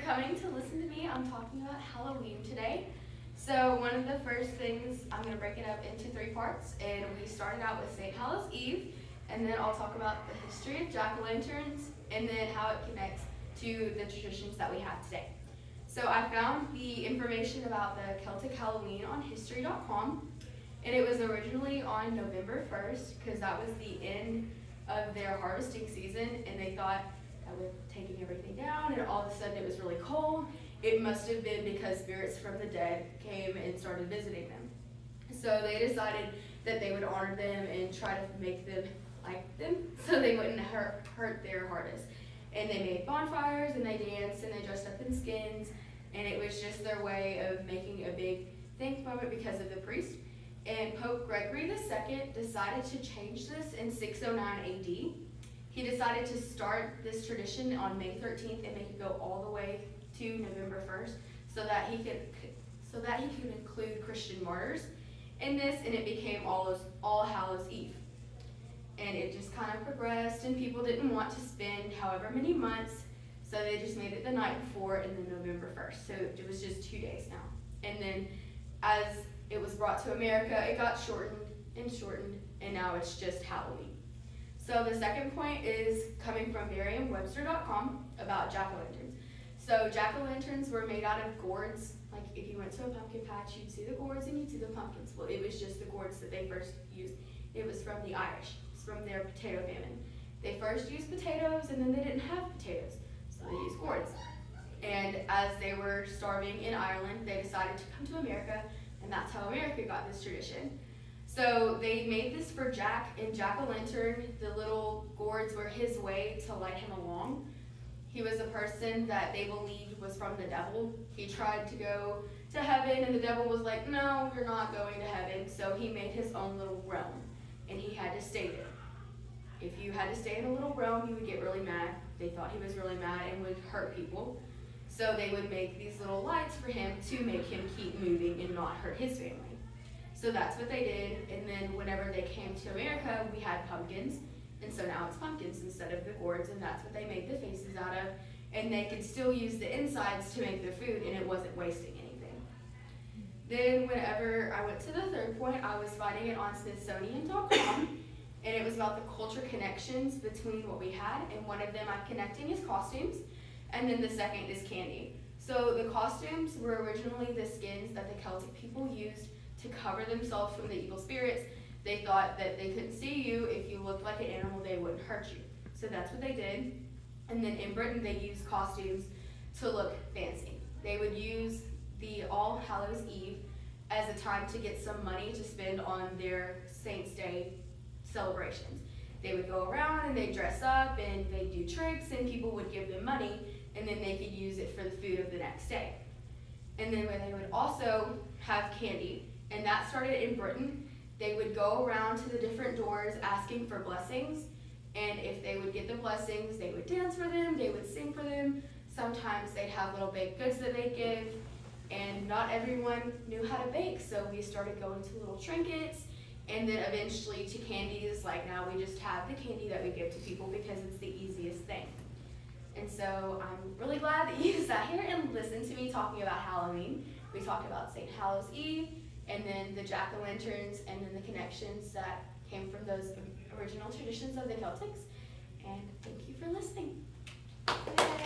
coming to listen to me. I'm talking about Halloween today. So one of the first things, I'm going to break it up into 3 parts, and we started out with St. Hallows Eve, and then I'll talk about the history of jack-o'-lanterns, and then how it connects to the traditions that we have today. So I found the information about the Celtic Halloween on history.com, and it was originally on November 1st, because that was the end of their harvesting season, and they thought that with taking everything down and all of a sudden it was really cold, it must have been because spirits from the dead came and started visiting them. So they decided that they would honor them and try to make them like them so they wouldn't hurt their harvest. And they made bonfires and they danced and they dressed up in skins, and it was just their way of making a big thing from it because of the priest. And Pope Gregory II decided to change this in 609 AD. He decided to start this tradition on May 13th and make it go all the way to November 1st so that he could include Christian martyrs in this, and it became All Hallows Eve. And it just kind of progressed, and people didn't want to spend however many months, so they just made it the night before and then November 1st. So it was just 2 days now. And then as it was brought to America, it got shortened, and now it's just Halloween. So the second point is coming from Merriam-Webster.com about jack-o'-lanterns. So jack-o'-lanterns were made out of gourds. Like if you went to a pumpkin patch, you'd see the gourds and you'd see the pumpkins. Well, it was just the gourds that they first used. It was from the Irish. It's from their potato famine. They first used potatoes, and then they didn't have potatoes, so they used gourds. And as they were starving in Ireland, they decided to come to America, and that's how America got this tradition. So they made this for Jack, and Jack-o'-lantern, the little gourds were his way to light him along. He was a person that they believed was from the devil. He tried to go to heaven, and the devil was like, no, you're not going to heaven. So he made his own little realm, and he had to stay there. If you had to stay in a little realm, he would get really mad. They thought he was really mad and would hurt people. So they would make these little lights for him to make him keep moving and not hurt his family. So that's what they did, and then whenever they came to America, we had pumpkins, and so now it's pumpkins instead of the gourds, and that's what they made the faces out of, and they could still use the insides to make their food, and it wasn't wasting anything. Then whenever I went to the third point, I was finding it on Smithsonian.com, and it was about the culture connections between what we had, and one of them I'm connecting is costumes, and then the second is candy. So the costumes were originally the skins that the Celtic people used to cover themselves from the evil spirits. They thought that they couldn't see you. If you looked like an animal, they wouldn't hurt you. So that's what they did. And then in Britain, they used costumes to look fancy. They would use the All Hallows Eve as a time to get some money to spend on their Saints' Day celebrations. They would go around and they'd dress up and they'd do tricks, and people would give them money, and then they could use it for the food of the next day. And then when they would also have candy, and that started in Britain. They would go around to the different doors asking for blessings, and if they would get the blessings, they would dance for them, they would sing for them. Sometimes they'd have little baked goods that they'd give, and not everyone knew how to bake, so we started going to little trinkets, and then eventually to candies. Like now we just have the candy that we give to people because it's the easiest thing. And so I'm really glad that you sat here and listened to me talking about Halloween. We talked about St. Hallows Eve, and then the jack-o'-lanterns, and then the connections that came from those original traditions of the Celtics. And thank you for listening. Yay.